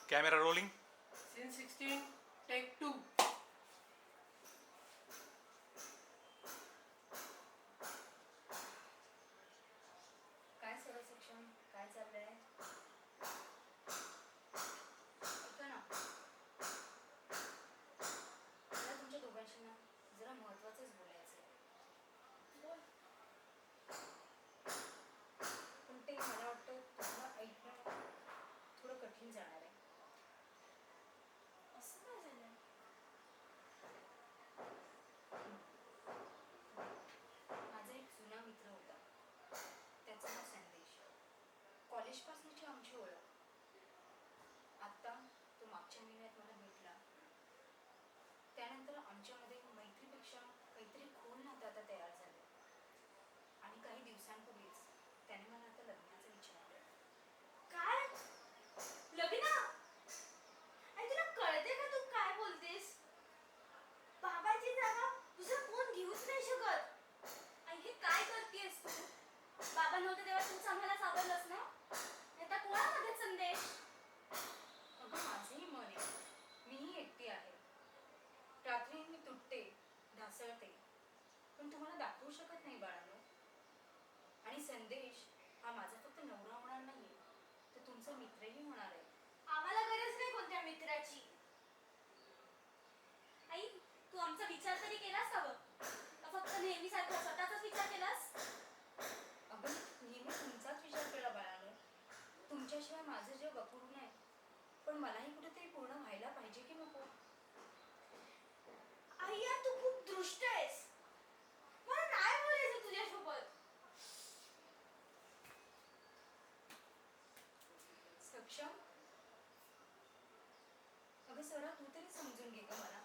Camera rolling. Scene 16 take 2. काय सगळं सक्षम काय चाललंय? ऐका ना, मला तुमच्या दोघांशी ना जरा महत्त्वाचंच बोलायचं आहे. बोल. पण ते मला वाटतं तुम्हाला ऐकणं थोडं कठीण जाणार आहे. असं काय झालं? माझा एक जुना मित्र होता, त्याचा नाव संदेश. कॉलेजपासूनची आमची ओळख. आत्ता तो मागच्या महिन्यात मला भेटला. त्यानंतर आमच्यामध्ये मैत्रीपेक्षा काहीतरी खोल नातं आता तयार झालं. आणि काही दिवसांपूर्वीच त्याने मला आता लग्नाचं विचारलं. काय? लग्न? आणि तुला कळते का तू काय बोलतेस? बाबाची जागा तुझं कोण घेऊच नाही शकत. आणि हे काय करतेस तू? बाबा नव्हते तेव्हा तूच आम्हाला सावरलंस ना? आता कोणामध्ये संदेश? अगं माझंही मन आहे, मीही एकटी आहे. रात्री मी तुटते, ढासळते, पण तुम्हाला दाखवू शकत नाही बाळांनो. आणि संदेश हा माझा फक्त नवरा होणार नाही, तर तुमचा मित्रही होणार आहे. आम्हाला गरज नाही कोणत्या मित्राची. आई, तू आमचा विचार तरी केलास का बघ? का फक्त नेहमीसारखा स्वतःचाच विचार केलास? अगं नेहमी तुमचाच विचार केला बाळांनो. तुमच्याशिवाय माझं जग अपूर्ण आहे, पण मलाही कुठेतरी पूर्ण व्हायला पाहिजे की नको? आई यार, तू खूप दृष्ट आहेस. मला नाही बोलायचं तुझ्यासोबत. सक्षम, अगं स्वरा तू तरी समजून घे का मला.